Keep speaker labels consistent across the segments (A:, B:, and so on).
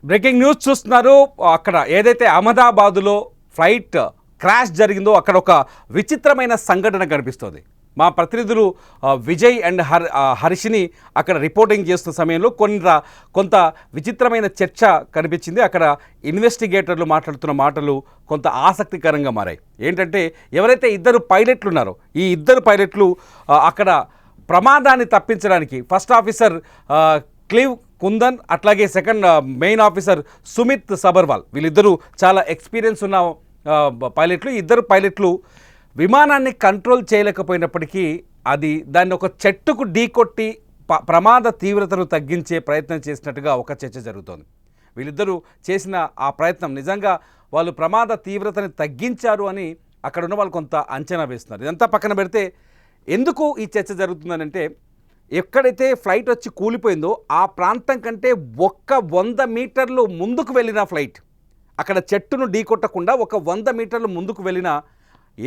A: Breaking news చూస్తున్నారు. అక్కడ ఏదైతే అహ్మదాబాదులో ఫ్లైట్ క్రాష్ జరిగిందో అక్కడ ఒక విచిత్రమైన సంఘటన కనిపిస్తుంది. మా ప్రతినిధులు విజయ్ అండ్ హర్షిని అక్కడ రిపోర్టింగ్ చేస్తున్న సమయంలో కొంత విచిత్రమైన చర్చ కనిపించింది. అక్కడ ఇన్వెస్టిగేటర్లు మాట్లాడుతున్న మాటలు కొంత ఆసక్తికరంగా మారాయి. ఏంటంటే ఎవరైతే ఇద్దరు పైలట్లు ఉన్నారో ఈ ఇద్దరు పైలట్లు అక్కడ ప్రమాదాన్ని తప్పించడానికి ఫస్ట్ ఆఫీసర్ క్లీవ్ కుందన్ అట్లాగే second main officer Sumit Sabharwal వీళ్ళిద్దరూ చాలా ఎక్స్పీరియన్స్ ఉన్న పైలట్లు. ఇద్దరు పైలట్లు విమానాన్ని కంట్రోల్ చేయలేకపోయినప్పటికీ దాన్ని ఒక చెట్టుకు ఢీకొట్టి ప్రమాద తీవ్రతను తగ్గించే ప్రయత్నం చేసినట్టుగా ఒక చర్చ జరుగుతోంది. వీళ్ళిద్దరూ చేసిన ఆ ప్రయత్నం నిజంగా వాళ్ళు ప్రమాద తీవ్రతని తగ్గించారు అని అక్కడ ఉన్న వాళ్ళు కొంత అంచనా వేస్తున్నారు. ఇదంతా పక్కన పెడితే ఎందుకు ఈ చర్చ జరుగుతుందనంటే ఎక్కడైతే ఫ్లైట్ వచ్చి కూలిపోయిందో ఆ ప్రాంతం కంటే 100 మీటర్లు ముందుకు వెళ్ళిన ఫ్లైట్ అక్కడ చెట్టును ఢీకొట్టకుండా 100 మీటర్లు ముందుకు వెళ్ళిన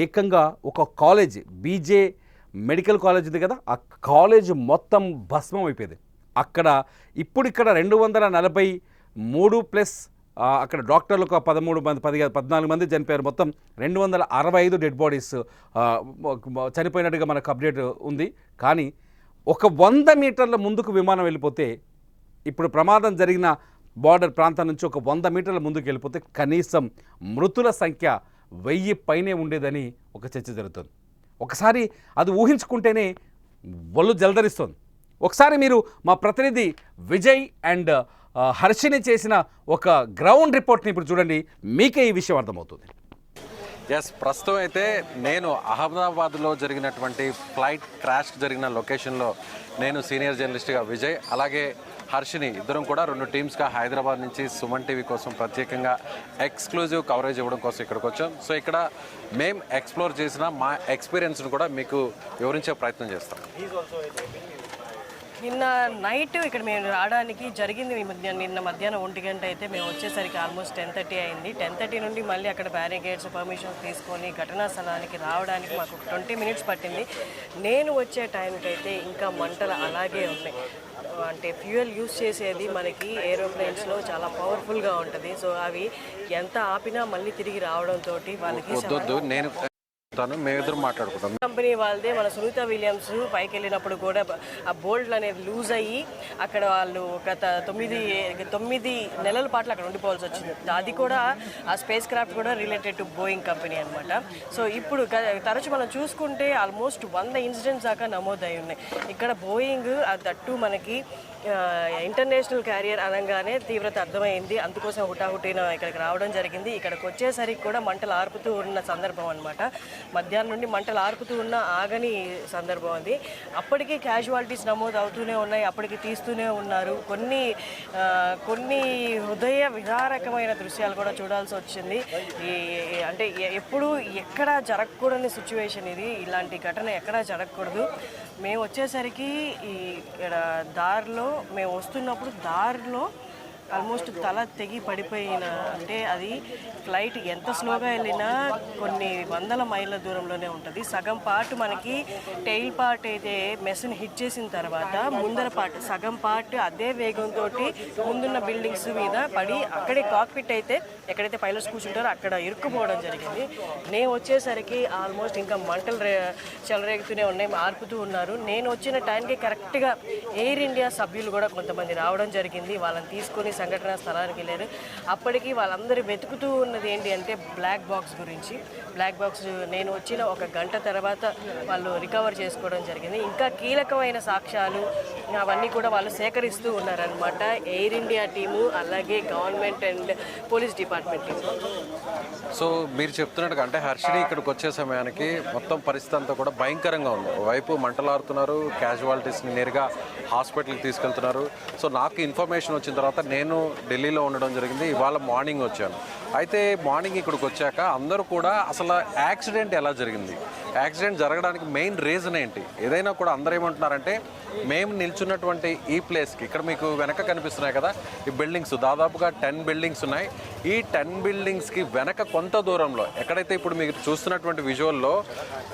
A: ఏకంగా ఒక కాలేజ్ బీజే మెడికల్ కాలేజ్ ఉంది కదా, ఆ కాలేజ్ మొత్తం భస్మం అయిపోయింది. ఇక్కడ 243 ప్లస్ అక్కడ డాక్టర్లు ఒక 13 మంది 14 మంది చనిపోయారు. మొత్తం 265 డెడ్ బాడీస్ చనిపోయినట్టుగా మనకు అప్డేట్ ఉంది. కానీ 100 మీటర్ల ముందుకు విమానం వెళ్ళిపోతే ఇప్పుడు ప్రమాదం జరిగిన బార్డర్ ప్రాంతం నుంచి 100 మీటర్ల ముందుకు వెళ్ళిపోతే కనీసం మృతుల సంఖ్య 1000 పైనే ఉండేదని ఒక చర్చ జరుగుతుంది. ఒకసారి అది ఊహించుకుంటేనే ఒళ్ళు జలదరిస్తుంది. ఒకసారి మీరు మా ప్రతినిధి విజయ్ అండ్ హర్షిని చేసిన ఒక గ్రౌండ్ రిపోర్ట్ని ఇప్పుడు చూడండి, మీకే ఈ విషయం అర్థమవుతుంది.
B: ప్రస్తుతం అయితే నేను అహ్మదాబాద్లో జరిగినటువంటి ఫ్లైట్ క్రాష్ జరిగిన లొకేషన్లో నేను సీనియర్ జర్నలిస్ట్గా విజయ్ అలాగే హర్షిని ఇద్దరం కూడా 2 టీమ్స్గా హైదరాబాద్ నుంచి సుమన్ టీవీ కోసం ప్రత్యేకంగా ఎక్స్క్లూజివ్ కవరేజ్ ఇవ్వడం కోసం ఇక్కడికి వచ్చాం. సో ఇక్కడ మేము ఎక్స్ప్లోర్ చేసిన మా ఎక్స్పీరియన్స్ను కూడా మీకు వివరించే ప్రయత్నం చేస్తాం.
C: నిన్న నైట్ ఇక్కడ మేము రావడానికి జరిగింది నిన్న మధ్యాహ్నం 1 గంట అయితే మేము వచ్చేసరికి ఆల్మోస్ట్ 10:30 అయింది. 10:30 నుండి మళ్ళీ అక్కడ బ్యారికేడ్స్ పర్మిషన్స్ తీసుకొని ఘటనా స్థలానికి రావడానికి మాకు 20 మినిట్స్ పట్టింది. నేను వచ్చే టైంకి అయితే ఇంకా మంటలు అలాగే ఉన్నాయి. అంటే ఫ్యూయల్ యూస్ చేసేది మనకి ఏరోప్లేన్స్లో చాలా పవర్ఫుల్గా ఉంటుంది. సో అవి ఎంత ఆపినా మళ్ళీ తిరిగి రావడంతో వాళ్ళకి
B: మేమిద్దరం మాట్లాడుకుంటాం.
C: కంపెనీ వాళ్ళదే మన సునీత విలియమ్స్ పైకి వెళ్ళినప్పుడు కూడా ఆ బోల్ట్లు అనేది లూజ్ అయ్యి అక్కడ వాళ్ళు గత 9 నెలల పాటు అక్కడ ఉండిపోవాల్సి వచ్చింది. అది కూడా ఆ స్పేస్ క్రాఫ్ట్ కూడా రిలేటెడ్ టు బోయింగ్ కంపెనీ అనమాట. సో ఇప్పుడు తరచు మనం చూసుకుంటే ఆల్మోస్ట్ 100 ఇన్సిడెంట్స్ దాకా నమోదై ఉన్నాయి. ఇక్కడ బోయింగ్ దట్టు మనకి ఇంటర్నేషనల్ క్యారియర్ అనగానే తీవ్రత అర్థమైంది. అందుకోసం హుటాహుటిన ఇక్కడికి రావడం జరిగింది. ఇక్కడికి వచ్చేసరికి కూడా మంటలు ఆర్పుతూ ఉన్న సందర్భం అనమాట. మధ్యాహ్నం నుండి మంటలు ఆర్పుతూ ఉన్న ఆగని సందర్భం అది. అప్పటికీ క్యాజువాలిటీస్ నమోదు అవుతూనే ఉన్నాయి, అప్పటికి తీస్తూనే ఉన్నారు. కొన్ని హృదయ విదారకమైన దృశ్యాలు కూడా చూడాల్సి వచ్చింది. అంటే ఎప్పుడు ఎక్కడా జరగకూడని సిచ్యువేషన్ ఇది. ఇలాంటి ఘటన ఎక్కడా జరగకూడదు. మేము వచ్చేసరికి ఇక్కడ మేము వస్తున్నప్పుడు దారిలో ఆల్మోస్ట్ తల తెగి పడిపోయిన, అంటే అది ఫ్లైట్ ఎంత స్లోగా వెళ్ళినా కొన్ని 100 మైళ్ళ దూరంలోనే ఉంటుంది. సగం పార్ట్ మనకి టెయిల్ పార్ట్ అయితే మెస్ని హిట్ చేసిన తర్వాత ముందర పార్ట్ సగం పార్ట్ అదే వేగంతో ముందున్న బిల్డింగ్స్ మీద పడి అక్కడే కాక్పిట్ అయితే ఎక్కడైతే పైలట్స్ కూర్చుంటారో అక్కడ ఇరుక్కుపోవడం జరిగింది. నేను వచ్చేసరికి ఆల్మోస్ట్ ఇంకా మంటలు చెలరేగుతూనే ఉన్నాయి, ఆర్పుతూ ఉన్నారు. నేను వచ్చిన టైంకి కరెక్ట్గా ఎయిర్ ఇండియా సభ్యులు కూడా కొంతమంది రావడం జరిగింది. వాళ్ళని తీసుకొని సంఘటన స్థలానికి వెళ్ళారు. అప్పటికి వాళ్ళందరూ వెతుకుతూ ఉన్నది ఏంటి అంటే బ్లాక్ బాక్స్ గురించి. బ్లాక్ బాక్స్ నేను వచ్చిన 1 గంట తర్వాత వాళ్ళు రికవర్ చేసుకోవడం జరిగింది. ఇంకా కీలకమైన సాక్ష్యాలు అవన్నీ కూడా వాళ్ళు సేకరిస్తూ ఉన్నారనమాట. ఎయిర్ ఇండియా టీము అలాగే government and police department team.
B: So మీరు చెప్తున్నట్టుగా అంటే హర్షిని ఇక్కడికి వచ్చే సమయానికి మొత్తం పరిస్థితి అంతా కూడా భయంకరంగా ఉంది. వైపు మంటలాడుతున్నారు, క్యాజువాలిటీస్ని నేరుగా హాస్పిటల్కి తీసుకెళ్తున్నారు. సో నాకు ఇన్ఫర్మేషన్ వచ్చిన తర్వాత నేను ఢిల్లీలో ఉండడం జరిగింది. ఇవాళ మార్నింగ్ వచ్చాను. అయితే మార్నింగ్ ఇక్కడికి వచ్చాక అందరూ కూడా అసలు యాక్సిడెంట్ ఎలా జరిగింది, యాక్సిడెంట్ జరగడానికి మెయిన్ రీజన్ ఏంటి, ఏదైనా కూడా అందరూ ఏమంటున్నారంటే మేము నిల్చున్నటువంటి ఈ ప్లేస్కి ఇక్కడ మీకు వెనక కనిపిస్తున్నాయి కదా ఈ బిల్డింగ్స్, దాదాపుగా 10 బిల్డింగ్స్ ఉన్నాయి. ఈ 10 బిల్డింగ్స్కి వెనక కొంత దూరంలో ఎక్కడైతే ఇప్పుడు మీరు చూస్తున్నటువంటి విజువల్లో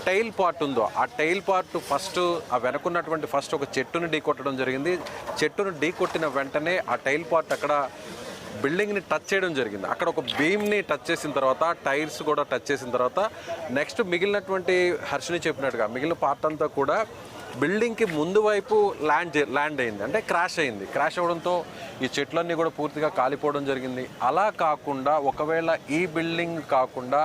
B: టైల్ పార్ట్ ఉందో ఆ టైల్ పార్ట్ ఫస్ట్ ఆ వెనకున్నటువంటి ఫస్ట్ ఒక చెట్టును ఢీకొట్టడం జరిగింది. చెట్టును ఢీకొట్టిన వెంటనే ఆ టైల్ పార్ట్ అక్కడ బిల్డింగ్ని టచ్ చేయడం జరిగింది. అక్కడ ఒక బీమ్ని టచ్ చేసిన తర్వాత టైర్స్ కూడా టచ్ చేసిన తర్వాత నెక్స్ట్ మిగిలినటువంటి హర్షిని చెప్పినట్టుగా మిగిలిన పార్ట్ అంతా కూడా బిల్డింగ్కి ముందు వైపు ల్యాండ్ అయింది, అంటే క్రాష్ అయింది. క్రాష్ అవ్వడంతో ఈ చెట్లన్నీ కూడా పూర్తిగా కాలిపోవడం జరిగింది. అలా కాకుండా ఒకవేళ ఈ బిల్డింగ్ కాకుండా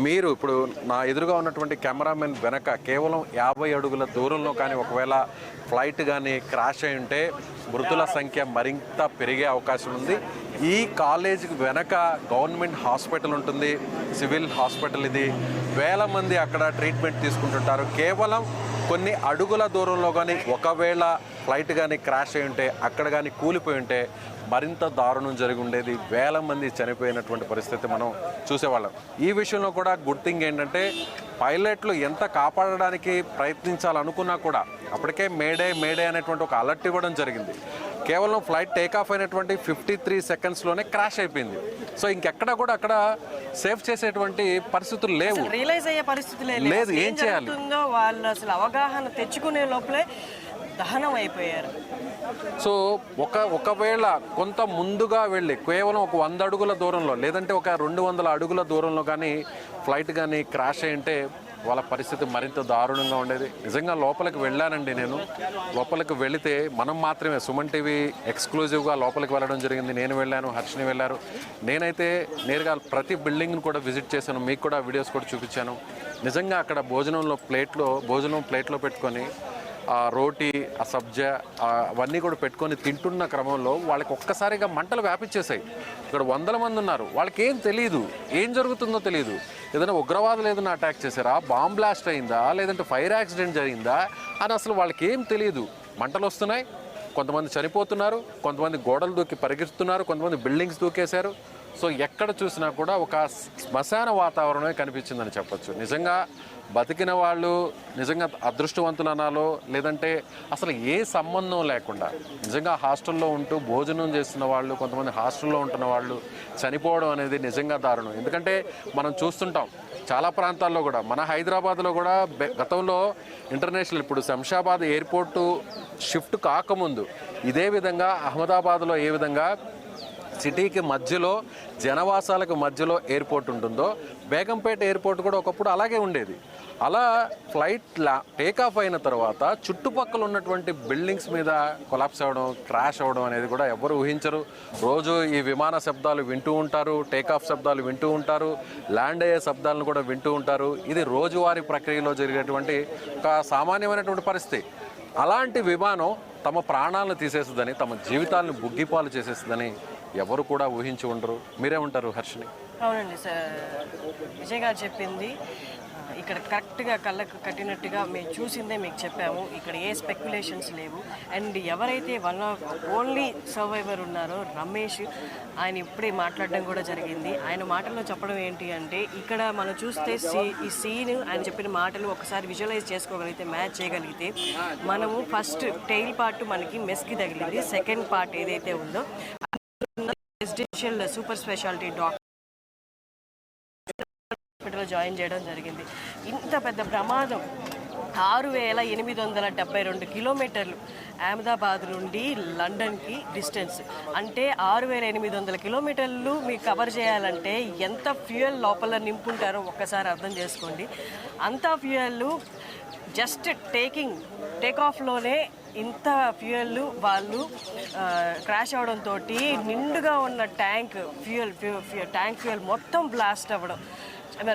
B: మీరు ఇప్పుడు నా ఎదురుగా ఉన్నటువంటి కెమెరామెన్ వెనక కేవలం 50 అడుగుల దూరంలో కానీ ఒకవేళ ఫ్లైట్ కానీ క్రాష్ అయి ఉంటే మృతుల సంఖ్య మరింత పెరిగే అవకాశం ఉంది. ఈ కాలేజీకి వెనక గవర్నమెంట్ హాస్పిటల్ ఉంటుంది, సివిల్ హాస్పిటల్. ఇది వేల మంది అక్కడ ట్రీట్మెంట్ తీసుకుంటుంటారు. కేవలం కొన్ని అడుగుల దూరంలో కానీ ఒకవేళ ఫ్లైట్ కానీ క్రాష్ అయి ఉంటే అక్కడ కానీ కూలిపోయి ఉంటే మరింత దారుణం జరిగి ఉండేది. వేల మంది చనిపోయినటువంటి పరిస్థితి మనం చూసేవాళ్ళం. ఈ విషయంలో కూడా గుడ్ థింగ్ ఏంటంటే పైలట్లు ఎంత కాపాడడానికి ప్రయత్నించాలనుకున్నా కూడా అప్పటికే మేడే అనేటువంటి ఒక అలర్ట్ ఇవ్వడం జరిగింది. కేవలం ఫ్లైట్ టేకాఫ్ అయినటువంటి 53 సెకండ్స్లోనే క్రాష్ అయిపోయింది. సో ఇంకెక్కడ కూడా అక్కడ సేఫ్ చేసేటువంటి పరిస్థితులు లేవు,
C: రియలైజ్ అయ్యే పరిస్థితి
B: లేదు. ఏం చేయాలి
C: వాళ్ళు అసలు అవగాహన తెచ్చుకునే లోపలే దహనం అయిపోయారు.
B: సో ఒకవేళ కొంత ముందుగా వెళ్ళి కేవలం ఒక 100 అడుగుల దూరంలో లేదంటే ఒక 200 అడుగుల దూరంలో కానీ ఫ్లైట్ కానీ క్రాష్ అయ్యింటే వాళ్ళ పరిస్థితి మరింత దారుణంగా ఉండేది. నిజంగా లోపలికి వెళ్ళానండి. నేను లోపలికి వెళితే మనం మాత్రమే సుమన్ టీవీ ఎక్స్క్లూజివ్గా లోపలికి వెళ్ళడం జరిగింది. నేను వెళ్ళాను, హర్షిని వెళ్ళారు. నేనైతే నేరుగా ప్రతి బిల్డింగ్ని కూడా విజిట్ చేశాను, మీకు కూడా వీడియోస్ కూడా చూపించాను. నిజంగా అక్కడ భోజనం ప్లేట్లో పెట్టుకొని ఆ రోటీ, ఆ సబ్జా అవన్నీ కూడా పెట్టుకొని తింటున్న క్రమంలో వాళ్ళకి ఒక్కసారిగా మంటలు వ్యాపించేసాయి. ఇక్కడ 100 మంది ఉన్నారు, వాళ్ళకి ఏం తెలియదు, ఏం జరుగుతుందో తెలియదు. ఏదైనా ఉగ్రవాదులు ఏదైనా అటాక్ చేశారా, బాంబ్ బ్లాస్ట్ అయిందా, లేదంటే ఫైర్ యాక్సిడెంట్ జరిగిందా అని అసలు వాళ్ళకి ఏం తెలియదు. మంటలు వస్తున్నాయి, కొంతమంది చనిపోతున్నారు, కొంతమంది గోడలు దూకి పరిగెత్తుతున్నారు, కొంతమంది బిల్డింగ్స్ దూకేశారు. సో ఎక్కడ చూసినా కూడా ఒక శ్మశాన వాతావరణమే కనిపించిందని చెప్పొచ్చు. నిజంగా బతికిన వాళ్ళు నిజంగా అదృష్టవంతులు అనాలో లేదంటే అసలు ఏ సంబంధం లేకుండా నిజంగా హాస్టల్లో ఉంటూ భోజనం చేస్తున్న వాళ్ళు, కొంతమంది హాస్టల్లో ఉంటున్న వాళ్ళు చనిపోవడం అనేది నిజంగా దారుణం. ఎందుకంటే మనం చూస్తుంటాం చాలా ప్రాంతాల్లో కూడా, మన హైదరాబాద్లో కూడా గతంలో ఇంటర్నేషనల్ ఇప్పుడు శంషాబాద్ ఎయిర్పోర్టు షిఫ్ట్ కాకముందు ఇదే విధంగా అహ్మదాబాద్లో ఏ విధంగా సిటీకి మధ్యలో జనవాసాలకు మధ్యలో ఎయిర్పోర్ట్ ఉంటుందో బేగంపేట ఎయిర్పోర్ట్ కూడా ఒకప్పుడు అలాగే ఉండేది. అలా ఫ్లైట్ టేకాఫ్ అయిన తర్వాత చుట్టుపక్కల ఉన్నటువంటి బిల్డింగ్స్ మీద కొలాప్స్ అవ్వడం, క్రాష్ అవ్వడం అనేది కూడా ఎవరు ఊహించరు. రోజు ఈ విమాన శబ్దాలు వింటూ ఉంటారు, టేకాఫ్ శబ్దాలు వింటూ ఉంటారు, ల్యాండ్ అయ్యే శబ్దాలను కూడా వింటూ ఉంటారు. ఇది రోజువారీ ప్రక్రియలో జరిగేటువంటి ఒక సామాన్యమైనటువంటి పరిస్థితి. అలాంటి విమానం తమ ప్రాణాలను తీసేస్తుందని, తమ జీవితాలను బుగ్గిపాలు చేసేస్తుందని ఎవరు కూడా ఊహించి ఉండరు. మీరే ఉంటారు హర్షిని?
C: అవునండి సార్, విజయ్ గారు చెప్పింది ఇక్కడ కరెక్ట్గా కళ్ళకు కట్టినట్టుగా మేము చూసిందే మీకు చెప్పాము. ఇక్కడ ఏ స్పెక్యులేషన్స్ లేవు. అండ్ ఎవరైతే ఓన్లీ సర్వైవర్ ఉన్నారో రమేష్, ఆయన ఇప్పుడే మాట్లాడడం కూడా జరిగింది. ఆయన మాటల్లో చెప్పడం ఏంటి అంటే ఇక్కడ మనం చూస్తే ఈ సీన్ ఆయన చెప్పిన మాటలు ఒకసారి విజువలైజ్ చేసుకోగలిగితే, మ్యాచ్ చేయగలిగితే మనము ఫస్ట్ టెయిల్ పార్ట్ మనకి మెస్కి తగిలింది, సెకండ్ పార్ట్ ఏదైతే ఉందో residential super speciality hospital join చేయడం జరిగింది. ఇంత పెద్ద ప్రమాదం 6872 కిలోమీటర్లు అహ్మదాబాద్ నుండి లండన్కి డిస్టెన్స్. అంటే 6800 కిలోమీటర్లు మీకు కవర్ చేయాలంటే ఎంత ఫ్యూయల్ లోపల నింపుంటారో ఒక్కసారి అర్థం చేసుకోండి. అంత ఫ్యూయల్ జస్ట్ టేక్ ఆఫ్లోనే ఇంత ఫ్యూయల్ వాళ్ళు క్రాష్ అవడంతో నిండుగా ఉన్న ట్యాంక్ ఫ్యూయల్ మొత్తం బ్లాస్ట్ అవ్వడం,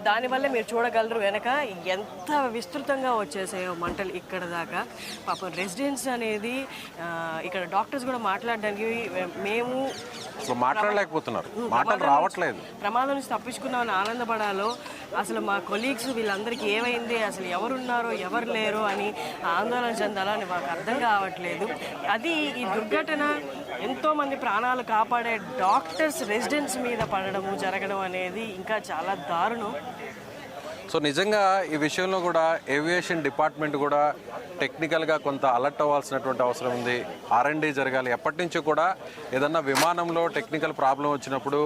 C: దానివల్ల మీరు చూడగలరు వెనక ఎంత విస్తృతంగా వచ్చేసాయో మంటలు ఇక్కడ దాకా. పాపం రెసిడెన్స్ అనేది ఇక్కడ డాక్టర్స్ కూడా మాట్లాడడానికి మేము
B: మాట్లాడలేకపోతున్నారు, మాటలు రావట్లేదు.
C: ప్రమాదం నుంచి తప్పించుకున్నామని ఆనందపడాలో అసలు మా కొలీగ్స్ వీళ్ళందరికీ ఏమైంది, అసలు ఎవరున్నారో ఎవరు లేరో అని ఆందోళన చెందాలో అని మాకు అర్థం కావట్లేదు. అది ఈ దుర్ఘటన ఎంతోమంది ప్రాణాలు కాపాడే డాక్టర్స్ రెసిడెన్స్ మీద పడడము జరగడం అనేది ఇంకా చాలా దారుణం.
B: సో నిజంగా ఈ విషయంలో కూడా ఏవియేషన్ డిపార్ట్మెంట్ కూడా టెక్నికల్గా కొంత అలర్ట్ అవ్వాల్సినటువంటి అవసరం ఉంది. R&D జరగాలి. ఎప్పటి నుంచో కూడా ఏదన్నా విమానంలో టెక్నికల్ ప్రాబ్లం వచ్చినప్పుడు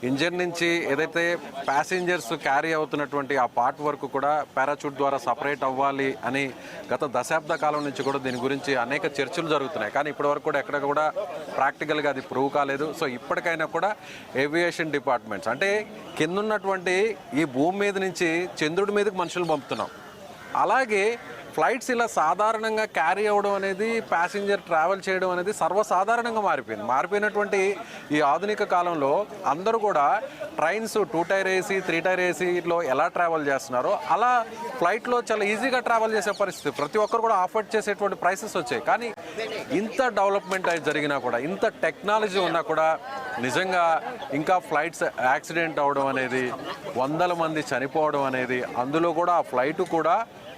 B: ఇంజన్ నుంచి ఏదైతే ప్యాసింజర్స్ క్యారీ అవుతున్నటువంటి ఆ పార్ట్ వరకు కూడా పారాచూట్ ద్వారా సపరేట్ అవ్వాలి అని గత దశాబ్ద కాలం నుంచి కూడా దీని గురించి అనేక చర్చలు జరుగుతున్నాయి. కానీ ఇప్పటివరకు కూడా ఎక్కడ కూడా ప్రాక్టికల్గా అది ప్రూవ్ కాలేదు. సో ఇప్పటికైనా కూడా ఏవియేషన్ డిపార్ట్మెంట్స్ అంటే కింద ఉన్నటువంటి ఈ భూమి మీద నుంచి చంద్రుడి మీదకి మనుషులు పంపుతున్నాం, అలాగే ఫ్లైట్స్ ఇలా సాధారణంగా క్యారీ అవ్వడం అనేది, ప్యాసింజర్ ట్రావెల్ చేయడం అనేది సర్వసాధారణంగా మారిపోయినటువంటి ఈ ఆధునిక కాలంలో అందరూ కూడా ట్రైన్స్ 2 టైర్ ఏసీ 3 టైర్ ఏసీలో ఎలా ట్రావెల్ చేస్తున్నారో అలా ఫ్లైట్లో చాలా ఈజీగా ట్రావెల్ చేసే పరిస్థితి, ప్రతి ఒక్కరు కూడా ఆఫర్ చేసేటువంటి ప్రైసెస్ వచ్చాయి. కానీ ఇంత డెవలప్మెంట్ అయితే జరిగినా కూడా, ఇంత టెక్నాలజీ ఉన్నా కూడా నిజంగా ఇంకా ఫ్లైట్స్ యాక్సిడెంట్ అవ్వడం అనేది, వందల మంది చనిపోవడం అనేది, అందులో కూడా ఆ ఫ్లైట్ కూడా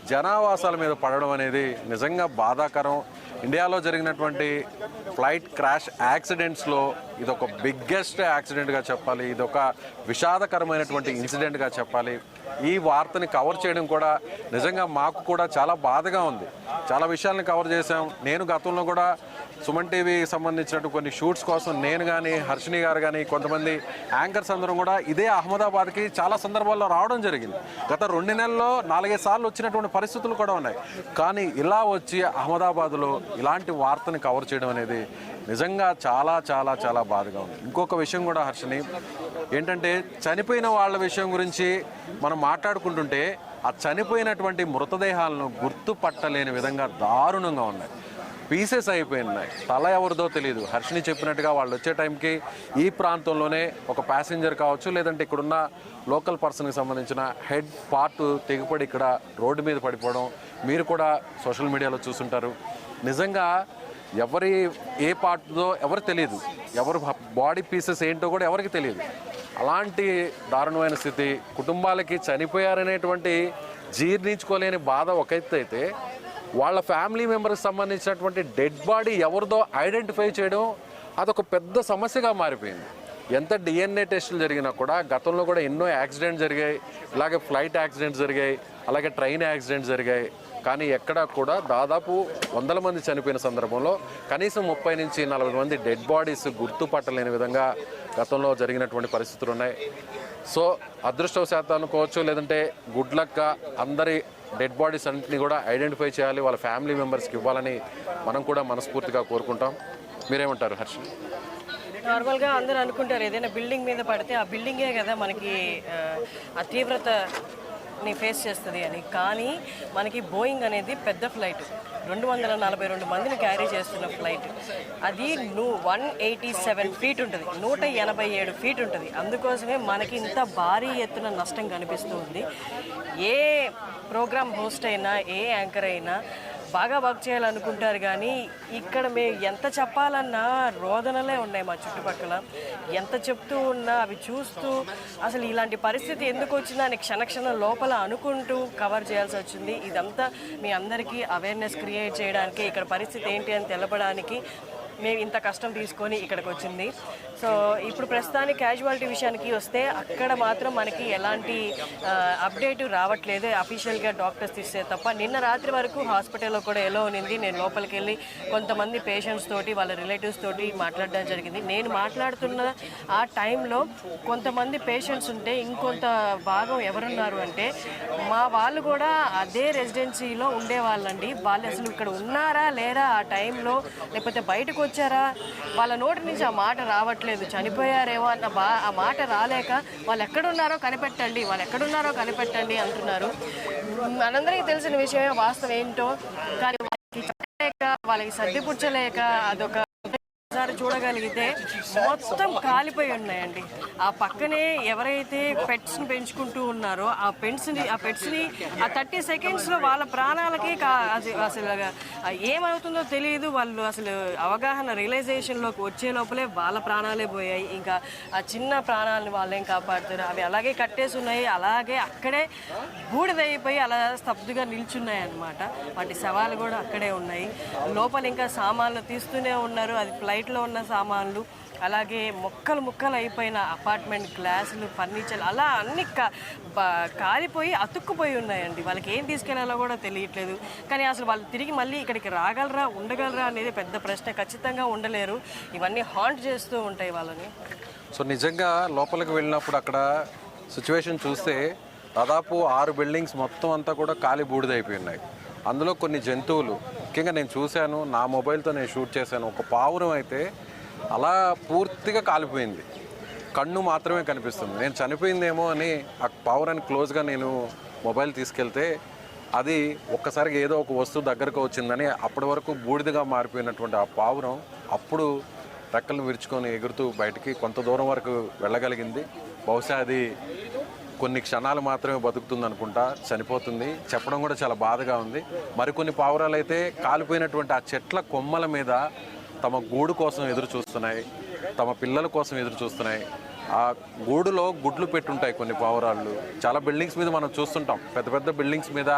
B: జనావాసాల మీద పడడం అనేది నిజంగా బాధాకరం. ఇండియాలో జరిగినటువంటి ఫ్లైట్ క్రాష్ యాక్సిడెంట్స్లో ఇదొక బిగ్గెస్ట్ యాక్సిడెంట్గా చెప్పాలి, ఇదొక విషాదకరమైనటువంటి ఇన్సిడెంట్గా చెప్పాలి. ఈ వార్తని కవర్ చేయడం కూడా నిజంగా మాకు కూడా చాలా బాధగా ఉంది. చాలా విషయాలను కవర్ చేశాం. నేను గతంలో కూడా సుమన్ టీవీకి సంబంధించినట్టు కొన్ని షూట్స్ కోసం నేను కానీ, హర్షిని గారు కానీ, కొంతమంది యాంకర్స్ అందరం కూడా ఇదే అహ్మదాబాద్కి చాలా సందర్భాల్లో రావడం జరిగింది. గత 2 నెలల్లో 4-5 సార్లు వచ్చినటువంటి పరిస్థితులు కూడా ఉన్నాయి. కానీ ఇలా వచ్చి అహ్మదాబాద్లో ఇలాంటి వార్తని కవర్ చేయడం అనేది నిజంగా చాలా చాలా చాలా బాధగా ఉంది. ఇంకొక విషయం కూడా హర్షిని ఏంటంటే, చనిపోయిన వాళ్ళ విషయం గురించి మనం మాట్లాడుకుంటుంటే ఆ చనిపోయినటువంటి మృతదేహాలను గుర్తుపట్టలేని విధంగా దారుణంగా ఉన్నాయి. పీసెస్ అయిపోయినాయి, తల ఎవరిదో తెలియదు. హర్షిని చెప్పినట్టుగా వాళ్ళు వచ్చే టైంకి ఈ ప్రాంతంలోనే ఒక ప్యాసింజర్ కావచ్చు, లేదంటే ఇక్కడున్న లోకల్ పర్సన్కి సంబంధించిన హెడ్ పార్ట్ తెగిపడి ఇక్కడ రోడ్డు మీద పడిపోవడం మీరు కూడా సోషల్ మీడియాలో చూస్తుంటారు. నిజంగా ఎవరి ఏ పార్ట్దో ఎవరు తెలియదు, ఎవరు బాడీ పీసెస్ ఏంటో కూడా ఎవరికి తెలియదు. అలాంటి దారుణమైన స్థితి, కుటుంబాలకి చనిపోయారనేటువంటి జీర్ణించుకోలేని బాధ ఒక ఎత్తు అయితే, వాళ్ళ ఫ్యామిలీ మెంబర్కి సంబంధించినటువంటి డెడ్ బాడీ ఎవరిదో ఐడెంటిఫై చేయడం అదొక పెద్ద సమస్యగా మారిపోయింది. ఎంత డిఎన్ఏ టెస్టులు జరిగినా కూడా, గతంలో కూడా ఎన్నో యాక్సిడెంట్స్ జరిగాయి, ఇలాగే ఫ్లైట్ యాక్సిడెంట్స్ జరిగాయి, అలాగే ట్రైన్ యాక్సిడెంట్స్ జరిగాయి. కానీ ఎక్కడా కూడా దాదాపు 100 మంది చనిపోయిన సందర్భంలో కనీసం 30 నుంచి 40 మంది డెడ్ బాడీస్ గుర్తుపట్టలేని విధంగా గతంలో జరిగినటువంటి పరిస్థితులు ఉన్నాయి. సో అదృష్టవశాత్తు అనుకోవచ్చు, లేదంటే గుడ్ లక్గా అందరి డెడ్ బాడీస్ అన్నింటినీ కూడా ఐడెంటిఫై చేయాలి, వాళ్ళ ఫ్యామిలీ మెంబర్స్కి ఇవ్వాలని మనం కూడా మనస్ఫూర్తిగా కోరుకుంటాం. మీరేమంటారు హర్ష?
C: నార్మల్గా అందరూ అనుకుంటారు ఏదైనా బిల్డింగ్ మీద పడితే ఆ బిల్డింగే కదా మనకి ఆ తీవ్రతని ఫేస్ చేస్తుంది అని. కానీ మనకి బోయింగ్ అనేది పెద్ద ఫ్లైట్, 242 మందిని క్యారీ చేస్తున్న ఫ్లైట్. అది 187 ఫీట్ ఉంటుంది, 187 ఫీట్ ఉంటుంది. అందుకోసమే మనకి ఇంత భారీ ఎత్తున నష్టం కనిపిస్తూ ఉంది. ఏ ప్రోగ్రామ్ హోస్ట్ అయినా, ఏ యాంకర్ అయినా బాగా వర్క్ చేయాలనుకుంటారు. కానీ ఇక్కడ మేము ఎంత చెప్పాలన్నా రోదనలే ఉన్నాయి మా చుట్టుపక్కల. ఎంత చెప్తూ ఉన్నా అవి చూస్తూ అసలు ఇలాంటి పరిస్థితి ఎందుకు వచ్చిందా అని క్షణక్షణం లోపల అనుకుంటూ కవర్ చేయాల్సి వచ్చింది. ఇదంతా మీ అందరికీ అవేర్నెస్ క్రియేట్ చేయడానికి, ఇక్కడ పరిస్థితి ఏంటి అని తెలపడానికి మేము ఇంత కష్టం తీసుకొని ఇక్కడికి వచ్చింది. సో ఇప్పుడు ప్రస్తుతానికి క్యాజువాలిటీ విషయానికి వస్తే, అక్కడ మాత్రం మనకి ఎలాంటి అప్డేట్ రావట్లేదు అఫీషియల్గా డాక్టర్స్ తీస్తే తప్ప. నిన్న రాత్రి వరకు హాస్పిటల్లో కూడా ఎలా ఉన్నింది. నేను లోపలికి వెళ్ళి కొంతమంది పేషెంట్స్ తోటి, వాళ్ళ రిలేటివ్స్ తోటి మాట్లాడడం జరిగింది. నేను మాట్లాడుతున్న ఆ టైంలో కొంతమంది పేషెంట్స్ ఉంటే, ఇంకొంత భాగం ఎవరున్నారు అంటే మా వాళ్ళు కూడా అదే రెసిడెన్సీలో ఉండేవాళ్ళండి. వాళ్ళు అసలు ఇక్కడ ఉన్నారా లేరా ఆ టైంలో, లేకపోతే బయటకు వచ్చారా, వాళ్ళ నోటి నుంచి ఆ మాట రావట్లేదు. చనిపోయారేమో అన్న ఆ మాట రాలేక వాళ్ళు ఎక్కడున్నారో కనిపెట్టండి, వాళ్ళు ఎక్కడున్నారో కనిపెట్టండి అంటున్నారు. మనందరికీ తెలిసిన విషయమే వాస్తవం ఏంటో. కానీ వాళ్ళకి చెప్పలేక, వాళ్ళకి సర్దిపుచ్చలేక అదొక ఒకసారి చూడగలిగితే మొత్తం కాలిపోయి ఉన్నాయండి. ఆ పక్కనే ఎవరైతే పెట్స్ని పెంచుకుంటూ ఉన్నారో ఆ పెట్స్ని ఆ 30 సెకండ్స్లో వాళ్ళ ప్రాణాలకి అసలు ఏమవుతుందో తెలియదు. వాళ్ళు అసలు అవగాహన రియలైజేషన్లోకి వచ్చే లోపలే వాళ్ళ ప్రాణాలే పోయాయి. ఇంకా ఆ చిన్న ప్రాణాలను వాళ్ళేం కాపాడుతారు. అవి అలాగే కట్టేసి ఉన్నాయి, అలాగే అక్కడే బూడిదైపోయి అలా స్తబ్దుగా నిల్చున్నాయి అన్నమాట. వాటి శవాలు కూడా అక్కడే ఉన్నాయి. లోపల ఇంకా సామాన్లు తీస్తూనే ఉన్నారు. అది ఫ్లైట్లో ఉన్న సామాన్లు, అలాగే ముక్కలు అయిపోయిన అపార్ట్మెంట్ గ్లాసులు, ఫర్నిచర్ అలా అన్ని కాలిపోయి అతుక్కుపోయి ఉన్నాయండి. వాళ్ళకి ఏం తీసుకెళ్లాలో కూడా తెలియట్లేదు. కానీ అసలు వాళ్ళు తిరిగి మళ్ళీ ఇక్కడికి ఉండగలరా అనేది పెద్ద ప్రశ్న. ఖచ్చితంగా ఉండలేరు. ఇవన్నీ హాంట్ చేస్తూ ఉంటాయి వాళ్ళని.
B: సో నిజంగా లోపలికి వెళ్ళినప్పుడు అక్కడ సిచ్యువేషన్ చూస్తే దాదాపు 6 బిల్డింగ్స్ మొత్తం అంతా కూడా కాలి బూడిదైపోయి ఉన్నాయి. అందులో కొన్ని జంతువులు, ముఖ్యంగా నేను చూశాను, నా మొబైల్తో నేను షూట్ చేశాను. ఒక పావురం అయితే అలా పూర్తిగా కాలిపోయింది, కన్ను మాత్రమే కనిపిస్తుంది. నేను చనిపోయిందేమో అని ఆ పావురాన్ని క్లోజ్గా నేను మొబైల్ తీసుకెళ్తే అది ఒక్కసారిగా ఏదో ఒక వస్తువు దగ్గరకు వచ్చిందని అప్పటి వరకు బూడిదగా మారిపోయినటువంటి ఆ పావురం అప్పుడు రెక్కలు విరుచుకొని ఎగురుతూ బయటికి కొంత దూరం వరకు వెళ్ళగలిగింది. బహుశా అది కొన్ని క్షణాలు మాత్రమే బతుకుతుంది అనుకుంటా, చనిపోతుంది. చెప్పడం కూడా చాలా బాధగా ఉంది. మరికొన్ని పావురాలు అయితే కాలిపోయినటువంటి ఆ చెట్ల కొమ్మల మీద తమ గూడు కోసం ఎదురు చూస్తున్నాయి, తమ పిల్లల కోసం ఎదురు చూస్తున్నాయి. ఆ గూడులో గుడ్లు పెట్టుంటాయి కొన్ని పావురాళ్ళు. చాలా బిల్డింగ్స్ మీద మనం చూస్తుంటాం, పెద్ద పెద్ద బిల్డింగ్స్ మీద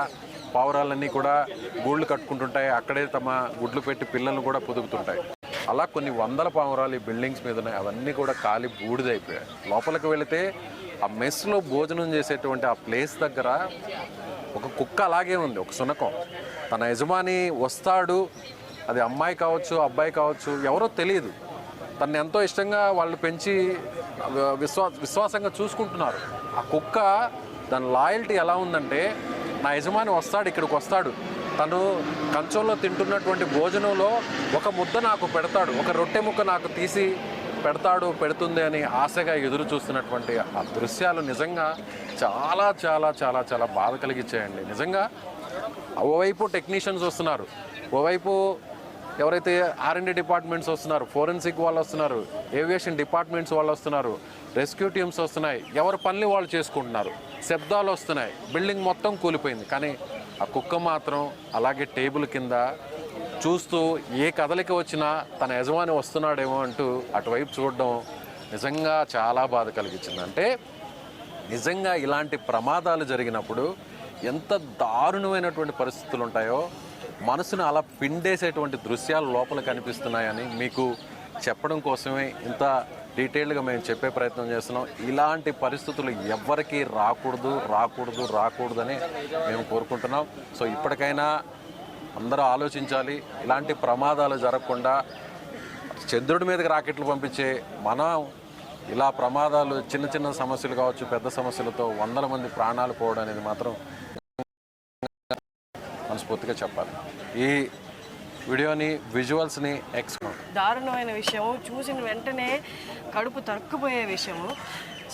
B: పావురాలన్నీ కూడా గూళ్ళు కట్టుకుంటుంటాయి, అక్కడే తమ గుడ్లు పెట్టి పిల్లలను కూడా పొదుగుతుంటాయి. అలా కొన్ని వందల పావురాలు ఈ బిల్డింగ్స్ మీద ఉన్నాయి. అవన్నీ కూడా కాలి బూడిదైపోయాయి. లోపలికి వెళితే ఆ మెస్లో భోజనం చేసేటువంటి ఆ ప్లేస్ దగ్గర ఒక కుక్క అలాగే ఉంది, ఒక శునకం. తన యజమాని వస్తాడు, అది అమ్మాయి కావచ్చు అబ్బాయి కావచ్చు ఎవరో తెలియదు, తను ఎంతో ఇష్టంగా వాళ్ళు పెంచి విశ్వాసంగా చూసుకుంటున్నారు. ఆ కుక్క దాని లాయల్టీ ఎలా ఉందంటే, నా యజమాని వస్తాడు, ఇక్కడికి వస్తాడు, తను కంచంలో తింటున్నటువంటి భోజనంలో ఒక ముద్ద నాకు పెడతాడు, ఒక రొట్టె ముక్క నాకు తీసి పెడుతుంది అని ఆశగా ఎదురు చూస్తున్నటువంటి ఆ దృశ్యాలు నిజంగా చాలా చాలా చాలా చాలా బాధ కలిగించాయండి. నిజంగా ఓవైపు టెక్నీషియన్స్ వస్తున్నారు, ఓవైపు ఎవరైతే R&D డిపార్ట్మెంట్స్ వస్తున్నారు, ఫోరెన్సిక్ వాళ్ళు వస్తున్నారు, ఏవియేషన్ డిపార్ట్మెంట్స్ వాళ్ళు వస్తున్నారు, రెస్క్యూ టీమ్స్ వస్తున్నాయి, ఎవరి పనులు వాళ్ళు చేసుకుంటున్నారు, శబ్దాలు వస్తున్నాయి, బిల్డింగ్ మొత్తం కూలిపోయింది. కానీ ఆ కుక్క మాత్రం అలాగే టేబుల్ కింద చూస్తూ ఏ కదలిక వచ్చినా తన యజమాని వస్తున్నాడేమో అంటూ అటువైపు చూడడం నిజంగా చాలా బాధ కలిగించింది. అంటే నిజంగా ఇలాంటి ప్రమాదాలు జరిగినప్పుడు ఎంత దారుణమైనటువంటి పరిస్థితులు ఉంటాయో మనసును అలా పిండేసేటువంటి దృశ్యాలు లోపల కనిపిస్తున్నాయని మీకు చెప్పడం కోసమే ఇంత డీటెయిల్డ్గా మేము చెప్పే ప్రయత్నం చేస్తున్నాం. ఇలాంటి పరిస్థితులు ఎవ్వరికీ రాకూడదని మేము కోరుకుంటున్నాం. సో ఇప్పటికైనా అందరూ ఆలోచించాలి, ఇలాంటి ప్రమాదాలు జరగకుండా. చంద్రుడి మీదకి రాకెట్లు పంపించే మనం ఇలా ప్రమాదాలు, చిన్న చిన్న సమస్యలు కావచ్చు, పెద్ద సమస్యలతో వందల మంది ప్రాణాలు పోవడం అనేది మాత్రం మనస్ఫూర్తిగా చెప్పాలి. ఈ వీడియోని విజువల్స్ని
C: దారుణమైన విషయము, చూసిన వెంటనే కడుపు తరుక్కుపోయే విషయము.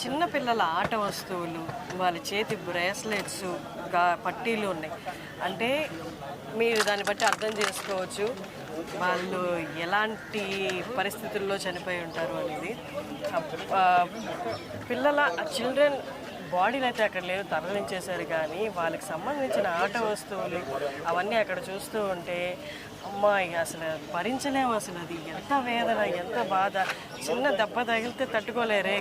C: చిన్నపిల్లల ఆట వస్తువులు, వాళ్ళ చేతి బ్రేస్లెట్స్, పట్టీలు ఉన్నాయి. అంటే మీరు దాన్ని బట్టి అర్థం చేసుకోవచ్చు వాళ్ళు ఎలాంటి పరిస్థితుల్లో చనిపోయి ఉంటారు అనేది. పిల్లల చిల్డ్రన్ బాడీలు అయితే అక్కడ లేదు, తరలించేశారు. కానీ వాళ్ళకి సంబంధించిన ఆట వస్తువులు అవన్నీ అక్కడ చూస్తూ ఉంటే అమ్మాయి అసలు భరించలేము. అసలు అది ఎంత వేదన, ఎంత బాధ. చిన్న దెబ్బ తగిలితే తట్టుకోలేరే,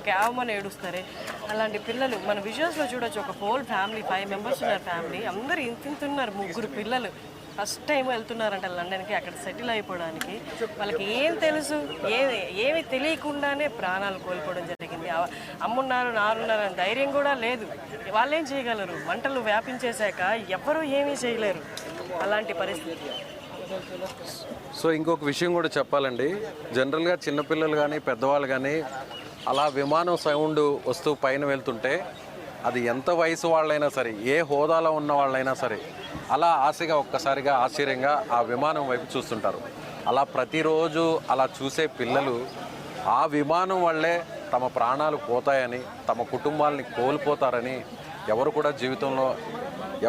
C: కేవమని ఏడుస్తారే. అలాంటి పిల్లలు మన విజువల్స్లో చూడొచ్చు. ఒక హోల్ ఫ్యామిలీ, 5 మెంబర్స్ ఉన్నారు ఫ్యామిలీ, అందరూ ఇంతున్నారు, 3 పిల్లలు. ఫస్ట్ టైం వెళ్తున్నారంట లండన్కి, అక్కడ సెటిల్ అయిపోవడానికి. వాళ్ళకి ఏం తెలుసు, ఏమి తెలియకుండానే ప్రాణాలు కోల్పోవడం జరిగింది. అమ్మున్నారు, నారున్నారు అని ధైర్యం కూడా లేదు. వాళ్ళేం చేయగలరు? మంటలు వ్యాపించేశాక ఎవ్వరూ ఏమీ చేయలేరు. అలాంటి పరిస్థితి.
B: సో ఇంకొక విషయం కూడా చెప్పాలండి. జనరల్గా చిన్నపిల్లలు కానీ పెద్దవాళ్ళు కానీ అలా విమానం సౌండ్ వస్తూ పైన వెళ్తుంటే అది ఎంత వయసు వాళ్ళైనా సరే, ఏ హోదాలో ఉన్న వాళ్ళైనా సరే అలా ఆశగా ఒక్కసారిగా ఆశ్చర్యంగా ఆ విమానం వైపు చూస్తుంటారు. అలా ప్రతిరోజు అలా చూసే పిల్లలు ఆ విమానం వల్లే తమ ప్రాణాలు పోతాయని, తమ కుటుంబాలని కోల్పోతారని ఎవరు కూడా జీవితంలో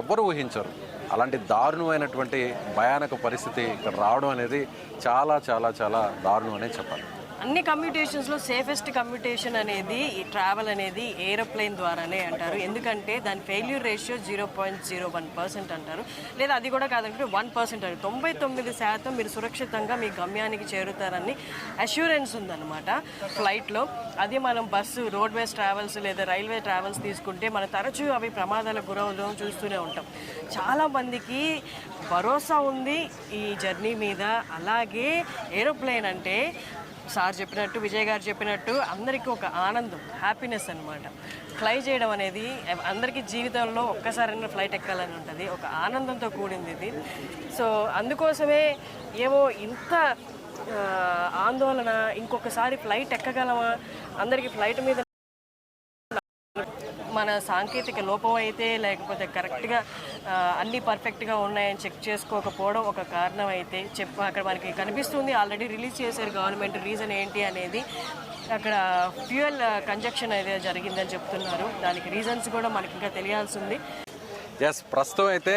B: ఎవ్వరు ఊహించరు. అలాంటి దారుణమైనటువంటి భయానక పరిస్థితి ఇక్కడ రావడం అనేది చాలా చాలా చాలా దారుణం అనే చెప్పాలి.
C: అన్ని కమ్యూటేషన్స్లో సేఫెస్ట్ కమ్యూటేషన్ అనేది ట్రావెల్ అనేది ఏరోప్లేన్ ద్వారానే అంటారు. ఎందుకంటే దాని ఫెయిల్యూర్ రేషియో 0.01% అంటారు. లేదా అది కూడా కాదంటే 1% అంటారు. 99% మీరు సురక్షితంగా మీ గమ్యానికి చేరుతారని అష్యూరెన్స్ ఉందన్నమాట ఫ్లైట్లో. అది మనం బస్సు, రోడ్వేస్ ట్రావెల్స్ లేదా రైల్వే ట్రావెల్స్ తీసుకుంటే మనం తరచూ అవి ప్రమాదాలకు గురవడం చూస్తూనే ఉంటాం. చాలామందికి భరోసా ఉంది ఈ జర్నీ మీద. అలాగే ఏరోప్లేన్ అంటే సార్ చెప్పినట్టు, విజయ్ గారు చెప్పినట్టు అందరికీ ఒక ఆనందం, హ్యాపీనెస్ అనమాట. ఫ్లై చేయడం అనేది అందరికీ జీవితంలో ఒక్కసారైనా ఫ్లైట్ ఎక్కాలని ఉంటుంది, ఒక ఆనందంతో కూడింది ఇది. సో అందుకోసమే ఏమో ఇంత ఆందోళన, ఇంకొకసారి ఫ్లైట్ ఎక్కగలమా, అందరికీ ఫ్లైట్ మీద మన సాంకేతిక లోపం అయితే, లేకపోతే కరెక్ట్గా అన్నీ పర్ఫెక్ట్గా ఉన్నాయని చెక్ చేసుకోకపోవడం ఒక కారణం అయితే అక్కడ మనకి కనిపిస్తుంది. ఆల్రెడీ రిలీజ్ చేశారు గవర్నమెంట్, రీజన్ ఏంటి అనేది. అక్కడ ఫ్యూయల్ కంజక్షన్ అయితే జరిగిందని చెప్తున్నారు. దానికి రీజన్స్ కూడా మనకి ఇంకా తెలియాల్సి ఉంది.
B: ప్రస్తుతం అయితే